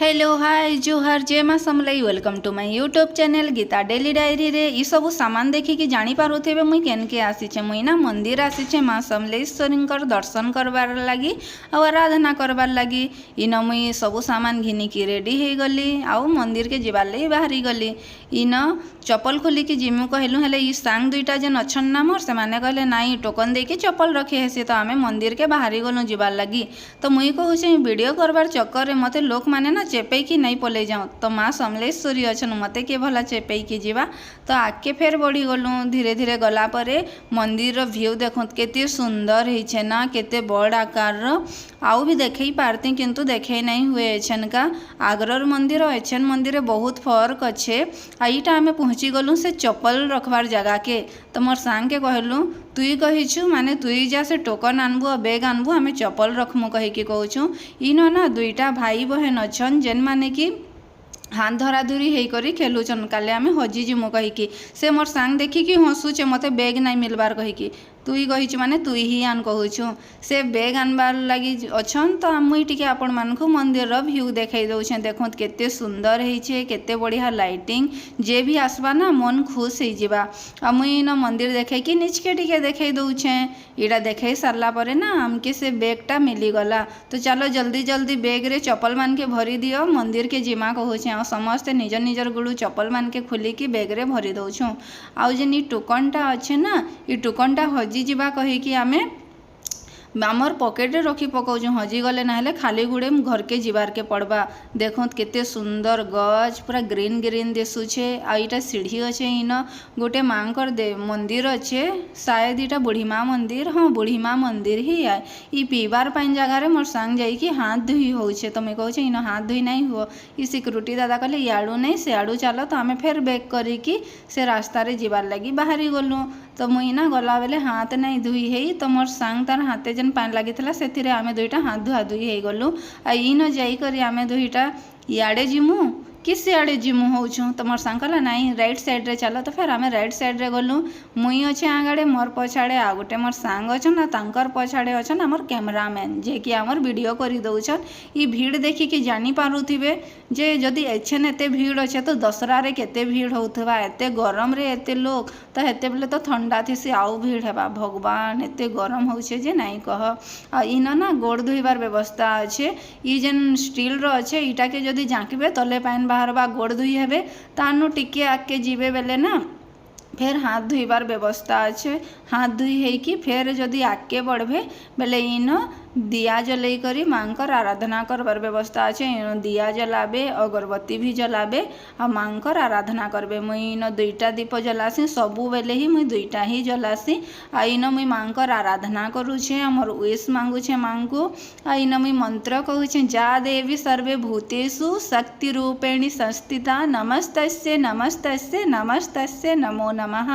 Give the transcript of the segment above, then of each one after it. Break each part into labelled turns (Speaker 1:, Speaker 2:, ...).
Speaker 1: Hello hi जुहार जय माँ Samalei welcome to my YouTube channel Geeta daily diary रे ई सब सामान देखिकी जानी पारुथिबे मुई केनके आसीचे मुई ना मंदिर आसीचे माँ समलेश्वरींकर दर्शन करबार लगी और आराधना करबार लगी इन मुई सब सामान घिनिकी रेडी हो गली आउ मंदिर के जीवार लगी बाहरी गली इन चप्पल खोलिकी जिमु कहलु हेले ई सांग दुईटा जेन अछन ना मोर से माने कहले नाई टोकन देके चप्पल रखे हेसी तो आमे मंदिर के बाहरी गलु जीवार लगी तो मुई कहूचे वीडियो करबार चक्कर रे मते लोक माने ना चेपैकी नहीं पलै जाऊँ तो माँ समलेश्वरी अच्छन मते के भला चेपैकी जीवा तो आगे फेर बढ़ी गलु धीरे धीरे गला परे मंदिर व्यू देखो केते सुंदर है ना केते बड़ आकार आउ भी देखे पारती किंतु देखे नहीं हुए एछन का आग्रर मंदिर एछन मंदिर बहुत फर्क अच्छे आईटा आमे पहुँची गलु से चप्पल रखबार जगह के तो मोर सांग के कहलु तुई कहीछु माने तुई जा से टोकन आनबू और बैग आनबू आमे चप्पल रखमु कहीकि कहूँ इन ना दुईटा भाई बहन अच्छन जेन माने कि हाथ धरा धुरी होकर खेलुचन काले आमे हजिजिमु कहीकि से मोर सांग देखिकी हसुचे मते बैग नहीं मिलबार कहीकि तुई कहीछु माने तुई ही आन कहूछु से बैग आनबार लगी अच्छन तो मुई टिके आपण मानकु मंदिर व्यू देखाई दउछे देखत केते सुंदर होइछे केते बढ़िया लाइटिंग जे भी आसबा ना मन खुश हो जिबा आ मुई न मंदिर देखे कि निचके टिके देखाई दउछे इड़ा देखाई सारला परे ना हमके से बैगटा मिली गला तो चलो जल्दी जल्दी बैग रे चप्पल मान के भरी दियो मंदिर के जिमा कहूछे आ समस्ते निजर निजर गुड़ू चप्पल मान के खोलिकी बैग रे भरी दउछु आउ जेन ई टोकनटा अच्छे ना ई टोकनटा हजि जीवा कहीकि आमे आमर पकेट रे रखी पकाउछु हजिगले ना हेले खाली गुड़े घर के जीवार के पड़बा देखत केते सुंदर गज पूरा ग्रीन ग्रीन दिसुछे आ इटा सीढ़ी अच्छे इन गोटे माँकर मंदिर अच्छे शायद इटा बुढ़ी माँ मंदिर हाँ बुढ़ी माँ मंदिर ही है ई पीबार पाइन जगार मोर सांग जाइकी हाथ धुई होउछे तो मैं कहूँ इन हाथ धुई नहीं हुआ ई सिक्यूरीटी दादा कहले इयाड़ू नहीं सियाड़ू चलो तो आमे फेर बैक करिकी से रास्ता रे जीवार लगी बाहरी गलु तो मुई ना गला बेले हाथ नहीं धुई है तो मोर सांग तार हाथे जेन पानी लगी से आमे दुईटा हाथ धुआ धुई हो गलु आ इन जाइकरी आमे दुईटा इयाड़े जिमु कि सियाड़े जिमु होउछु तो मोर सांग कहला नाई राइट साइड रे चलो तो फिर आमे राइट साइड रे गलु मुई अच्छे आगाड़े मोर पछाड़े आ गोटे मोर सांग अच्छन ना तांकर पछाड़े अच्छन हमर कैमरामैन जे कि हमर वीडियो करी दउछन ई भीड़ देखि कि जानी पारुथिबे जे जदि एछन एते भीड़ अच्छे तो दशरा रे केते भीड़ होउथबा एते गरम रे एते लोग तो हेते बेले तो ठंडा थिसी आउ भीड़ हेबा भगवान एते गरम होउछे जे नाई कह आ इन ना गोड़ धोइबार व्यवस्था अच्छे ई जेन स्टील रो अच्छे इटा के जदि झांकिबे तले पाइन बाहर बा गोड़ धुई हेबे तानु टिके आके जीवे बेले ना फिर हाथ धुइबार व्यवस्था अच्छे हाथ धुई है फिर जदि आगे बढ़े बेले इन दिया जलई करी मांकर आराधना करबार व्यवस्था अच्छे इन दिया जलाबे अगरबत्ती भी जलाबे आ मांकर आराधना करबे मुई इन दुईटा दीप जलासी सबु बेले ही मुई दुईटा ही जलासी आ इन मुई मांकर आराधना करूछे हमर विश मांगुछे मांगू आ इन मुई मंत्र कहूछे जा देवी सर्वे भूतेषु शक्ति रूपेणी संस्थिता नमस्तस्ये नमस्तस्ये नमस्तस्ये नमो नमः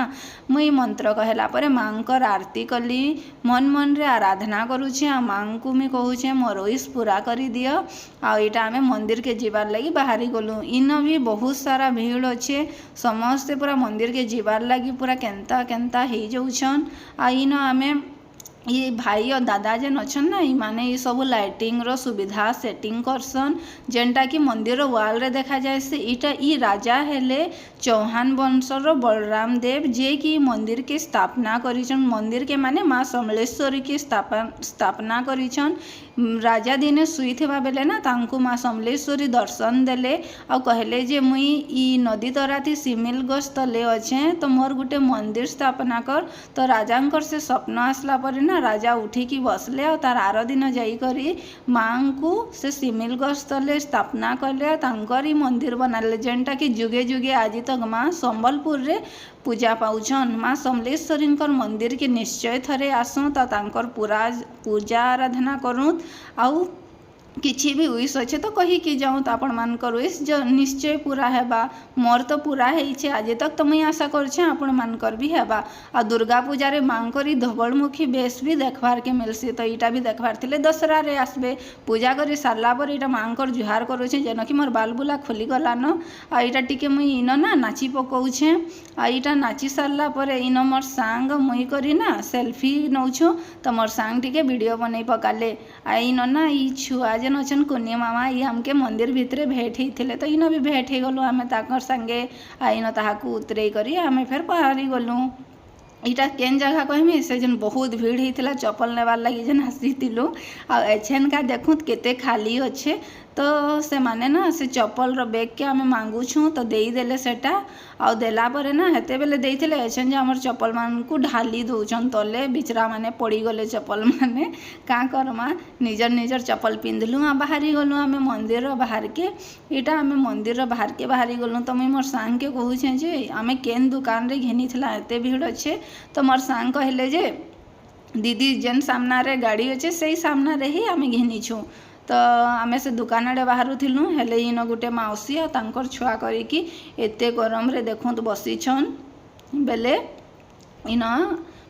Speaker 1: मुई मंत्र कहला परे मांकर आरती कली मन मन रे आराधना करूछे आ मांकु मी कहूछे मोर विश पूरा करी दियो आ इटा आमे मंदिर के जीवार लगी बाहरी गलु इन भी बहुत सारा भीड़ अच्छे समस्ते पूरा मंदिर के जीवार लगी पूरा केंता केंता हो जाउछन आ इन आमे ये भाई और दादा जेन अच्छन ना माने ये सब लाइटिंग रो सुविधा सेटिंग करसन जेनटा कि मंदिर वाल रे देखा जाए से इटा ई राजा हेले चौहान वंशर बलराम देव जे कि मंदिर के स्थापना करिछन मंदिर के माने माँ समलेश्वरी की स्थापना करिछन राजा दिने सुईथिबा बेले ना तांकु माँ समलेश्वरी दर्शन देले और कहले जे मुई ई नदी तराती सिमिल गछ तले अच्छे तो मोर गुटे मंदिर स्थापना कर तो राजांकर से स्वप्न आसला परे ना राजा उठिकी बसले और तार आर दिन जाइकरी माँ को से सिमिल गछ तले स्थापना कले तांकर मंदिर बनाले जेनटा कि जुगे जुगे आज तक माँ संबलपुर रे पूजा पाउछन माँ समलेश्वरी मंदिर के निश्चय थरे आसू तो तांकर पूरा पूजा आराधना करूँ आउ किछि भी विश अच्छे तो कहीकि जाऊँ तो आपण मानकर विश निश्चय पूरा हेबा मोर तो पूरा है आज तक तो मुई आशा करछे आपण मानकर भी हेबा आ दुर्गा पूजा रे मांकर धवलमुखी बेश भी देखबार के मिलसी तो इटा भी देखबार थिले दशरा रे आसबे पूजा करी सारला पर इटा मांकर जुहार करूछे जेन कि मोर बाल बुला खोली गलान आ इटा टिके मुई इन ना नाची पकाउछे आ इटा नाची सारला पर इन मोर सांग मुई करी ना सेल्फी नौछु तो मोर सांग टिके वीडियो बनै पकाले आ इन ना ई छुआ जेन अच्छन कुनी मामा ये हमके मंदिर भितरे भेट ही तो इन भी भेट ही गलु आम ताकर संगे आईन ताहाकू उतरे करी आम फिर बाहरी गलु। इटा केन जगह कहमी से जन बहुत भीड़ होता चप्पल नेबार लगी जन आसीलु आछन का देखूँ केते खाली अच्छे तो से माने ना से चप्पल बैग के आम मांगुछू तो देदेले सेटा आला ना हेते बेले देइथिले एछन जे हमर चप्पल मान को ढाली दौचन तले बिचरा माने पड़ी गले चप्पल माने का करमा निजर निजर चप्पल पिंधलु आ बाहरी गलु आम मंदिर बाहर के इटा आम मंदिर बाहर के बाहरी गलु तो मुई मोर सांग के कहूछे जे आम केन दुकान रे घेनी थिला एते भीड़ अच्छे तो मोर सांग कहले जे दीदी जेन सामना रे गाड़ी अच्छे से सामना रे ही आम घेनीछू तो आमे से दुकान आड़े बाहर थिलु हेले इन गोटे माउसी आ तांकर छुआ करिकी एते गरम रे देखुत बसीछन बेले इन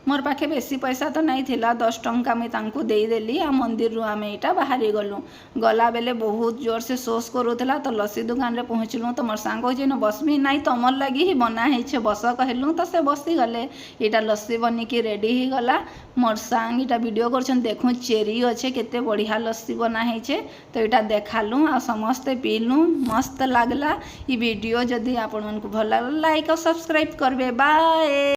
Speaker 1: मोर पाखे बेसी पैसा तो नहीं थिला 10 टंका मुई तांको देदेली आ मंदिर रु आमे इटा बाहरी गलु गला बेले बहुत जोर से शोष करूला तो लस्सी दुकान रे पहुँचलु तो मोर सांग कहे न बसमी नाई तमर लगी ही बना है बस कहलु तो से बसी गले इटा लस्सी बनिकी रेडी ही गला मोर सांग इटा वीडियो करछन देखु चेरी अच्छे केते बढ़िया लस्सी बना है तो इटा देखालु आ समस्ते पीलु मस्त लागला। ये वीडियो जदि आपण मन को भल लागला लाइक और सब्सक्राइब करबे। बाय।